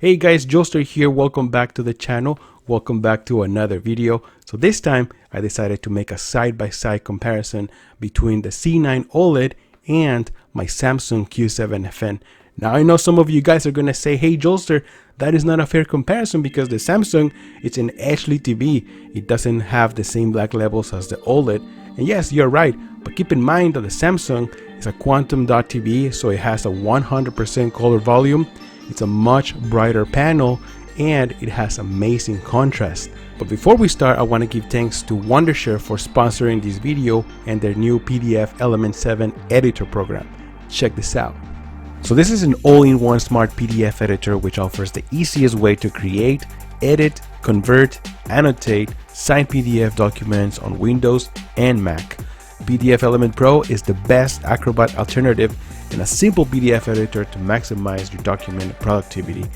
Hey guys, Joester here. Welcome back to the channel. Welcome back to another video. So this time I decided to make a side-by-side comparison between the C9 Oled and my Samsung Q70. Now I know some of you guys are gonna say, hey Joester, that is not a fair comparison because the Samsung, it's an HD TV. It doesn't have the same black levels as the Oled. And yes, you're right, but keep in mind that the Samsung is a quantum dot TV, so it has a 100% color volume. It's a much brighter panel and it has amazing contrast. But before we start, I want to give thanks to Wondershare for sponsoring this video and their new PDF Element 7 editor program. Check this out. So this is an all-in-one smart PDF editor which offers the easiest way to create, edit, convert, annotate, sign PDF documents on Windows and Mac. PDF Element Pro is the best Acrobat alternative and a simple PDF editor to maximize your document productivity.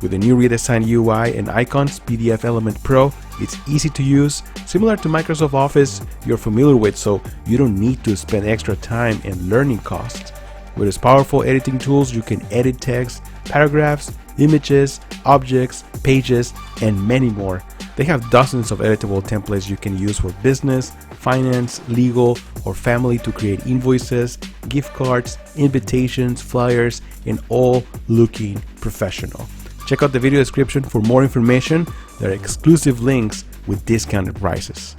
With the new redesigned UI and icons, PDF Element Pro, it's easy to use, similar to Microsoft Office you're familiar with, so you don't need to spend extra time and learning costs. With its powerful editing tools, you can edit text, paragraphs, images, objects, pages, and many more. They have dozens of editable templates you can use for business, finance, legal, or family to create invoices, gift cards, invitations, flyers, and all looking professional. Check out the video description for more information. There are exclusive links with discounted prices.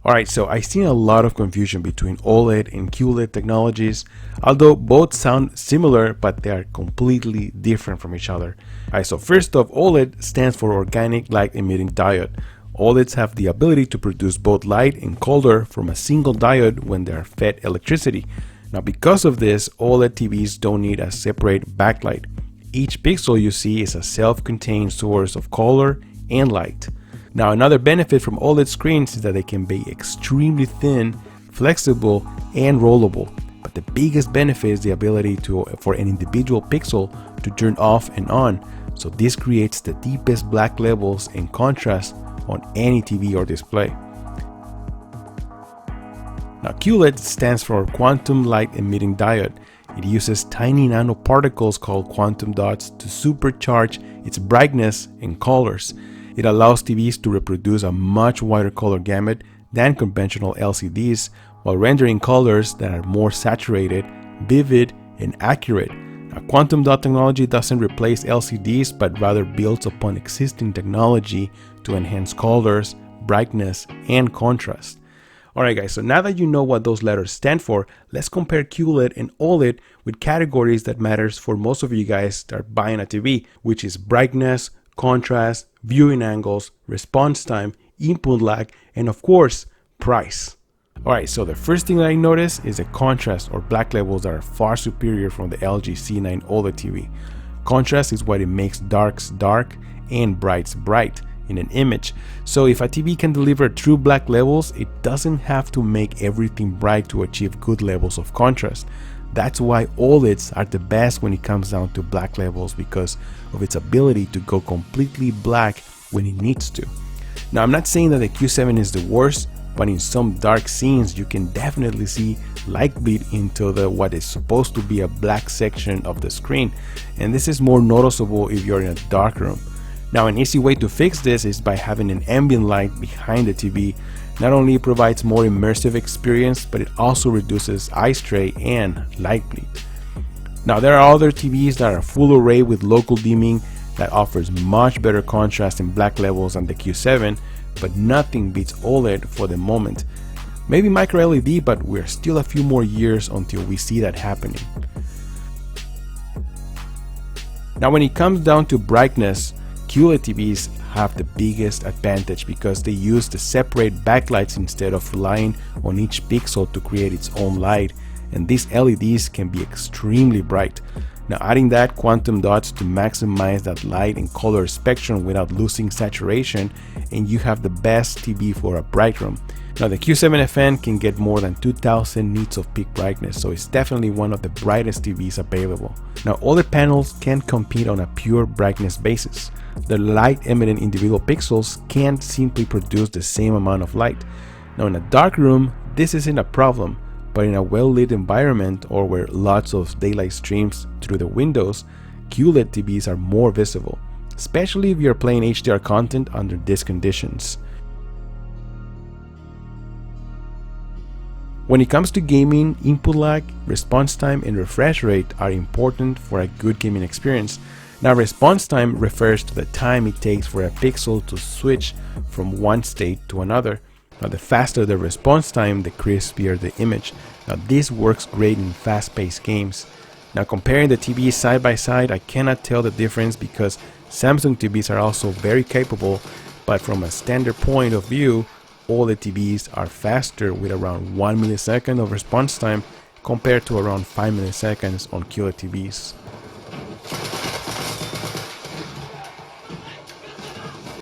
Alright, so I've seen a lot of confusion between OLED and QLED technologies, although both sound similar, but they are completely different from each other. Alright, so first off, OLED stands for Organic Light Emitting Diode. OLEDs have the ability to produce both light and color from a single diode when they are fed electricity. Now because of this, OLED TVs don't need a separate backlight. Each pixel you see is a self-contained source of color and light. Now another benefit from OLED screens is that they can be extremely thin, flexible, and rollable. But the biggest benefit is the ability for an individual pixel to turn off and on. So this creates the deepest black levels and contrast on any TV or display. Now QLED stands for Quantum Light Emitting Diode. It uses tiny nanoparticles called quantum dots to supercharge its brightness and colors. It allows TVs to reproduce a much wider color gamut than conventional LCDs while rendering colors that are more saturated, vivid, and accurate. Now, quantum dot technology doesn't replace LCDs but rather builds upon existing technology to enhance colors, brightness, and contrast. Alright guys, so now that you know what those letters stand for, let's compare QLED and OLED with categories that matters for most of you guys that are buying a TV, which is brightness, contrast, viewing angles, response time, input lag, and of course, price. Alright, so the first thing that I notice is the contrast or black levels that are far superior from the LG C9 Oled TV. Contrast is what it makes darks dark and brights bright in an image. So if a TV can deliver true black levels, it doesn't have to make everything bright to achieve good levels of contrast. That's why OLEDs are the best when it comes down to black levels because of its ability to go completely black when it needs to. Now I'm not saying that the Q7 is the worst, but in some dark scenes you can definitely see light bleed into what is supposed to be a black section of the screen, and this is more noticeable if you're in a dark room. Now an easy way to fix this is by having an ambient light behind the TV. Not only it provides more immersive experience, but it also reduces eye strain and light bleed. Now there are other TVs that are full array with local dimming that offers much better contrast and black levels than the Q7, but nothing beats OLED for the moment. Maybe micro LED, but we're still a few more years until we see that happening. Now when it comes down to brightness, QLED TVs have the biggest advantage because they use the separate backlights instead of relying on each pixel to create its own light, and these LEDs can be extremely bright. Now adding that quantum dots to maximize that light and color spectrum without losing saturation, and you have the best TV for a bright room. Now the Q70 can get more than 2000 nits of peak brightness, so it's definitely one of the brightest TVs available. Now other panels can't compete on a pure brightness basis. The light emitting individual pixels can't simply produce the same amount of light. Now in a dark room, this isn't a problem, but in a well-lit environment or where lots of daylight streams through the windows, QLED TVs are more visible, especially if you're playing HDR content under these conditions. When it comes to gaming, input lag, response time, and refresh rate are important for a good gaming experience. Now, response time refers to the time it takes for a pixel to switch from one state to another. Now, the faster the response time, the crispier the image. Now, this works great in fast-paced games. Now, comparing the TVs side by side, I cannot tell the difference because Samsung TVs are also very capable, but from a standard point of view, all the TVs are faster with around 1 millisecond of response time compared to around 5 milliseconds on QLED TVs.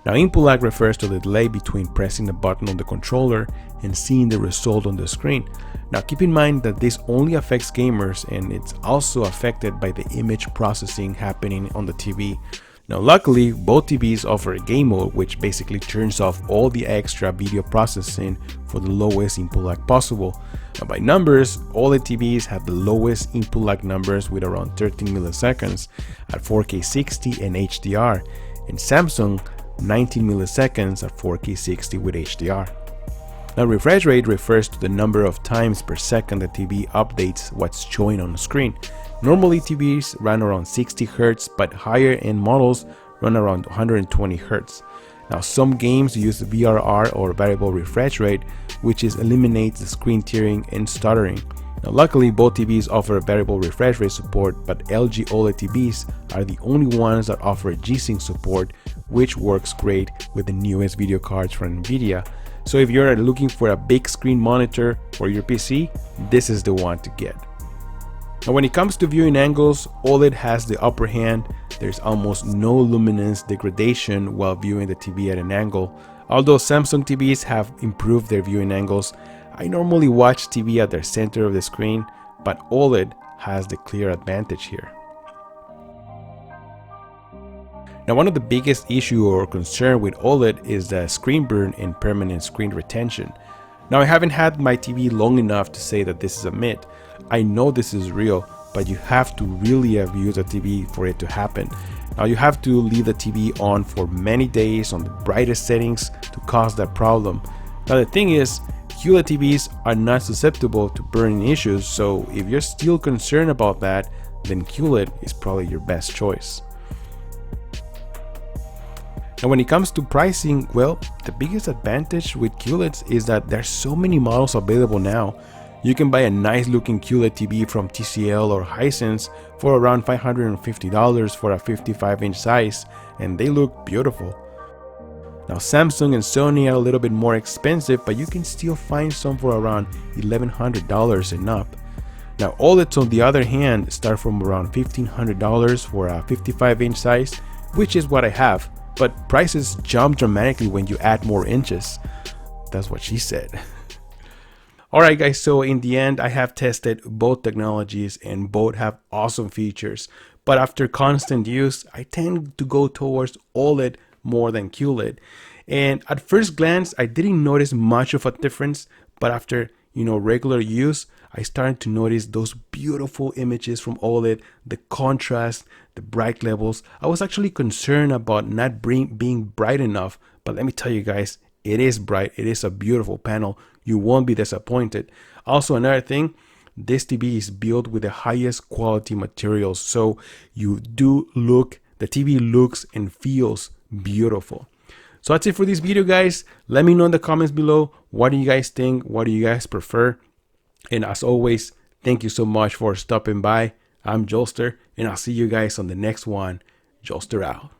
Now, input lag refers to the delay between pressing the button on the controller and seeing the result on the screen. Now, keep in mind that this only affects gamers and it's also affected by the image processing happening on the TV. Now, luckily, both TVs offer a game mode, which basically turns off all the extra video processing for the lowest input lag possible. Now, by numbers, OLED TVs have the lowest input lag numbers with around 13 milliseconds at 4K 60 and HDR, and Samsung 19 milliseconds at 4K 60 with HDR. Now, refresh rate refers to the number of times per second the TV updates what's showing on the screen. Normally, TVs run around 60 Hz, but higher end models run around 120 Hz. Now, some games use VRR or variable refresh rate, which eliminates the screen tearing and stuttering. Now, luckily, both TVs offer variable refresh rate support, but LG OLED TVs are the only ones that offer G-Sync support, which works great with the newest video cards from Nvidia. So if you're looking for a big screen monitor for your PC, this is the one to get. Now, when it comes to viewing angles, OLED has the upper hand. There's almost no luminance degradation while viewing the TV at an angle. Although Samsung TVs have improved their viewing angles, I normally watch TV at the center of the screen, but OLED has the clear advantage here. Now, one of the biggest issue or concern with OLED is the screen burn and permanent screen retention. Now, I haven't had my TV long enough to say that this is a myth. I know this is real, but you have to really have used a TV for it to happen. Now, you have to leave the TV on for many days on the brightest settings to cause that problem. Now, the thing is, QLED TVs are not susceptible to burning issues, so if you're still concerned about that, then QLED is probably your best choice. Now, when it comes to pricing, well, the biggest advantage with QLEDs is that there's so many models available now. You can buy a nice looking QLED TV from TCL or Hisense for around $550 for a 55-inch size, and they look beautiful. Now, Samsung and Sony are a little bit more expensive, but you can still find some for around $1,100 and up. Now, OLEDs on the other hand start from around $1,500 for a 55-inch size, which is what I have. But prices jump dramatically when you add more inches. That's what she said. Alright guys, so in the end, I have tested both technologies and both have awesome features. But after constant use, I tend to go towards OLED more than QLED. And at first glance, I didn't notice much of a difference, but after regular use, I started to notice those beautiful images from OLED, the contrast, the bright levels. I was actually concerned about not being bright enough, but let me tell you guys, it is bright. It is a beautiful panel. You won't be disappointed. Also, another thing, this TV is built with the highest quality materials, so the TV looks and feels beautiful. So that's it for this video, guys. Let me know in the comments below, what do you guys think? What do you guys prefer? And as always, thank you so much for stopping by. I'm Jolster, and I'll see you guys on the next one. Jolster out.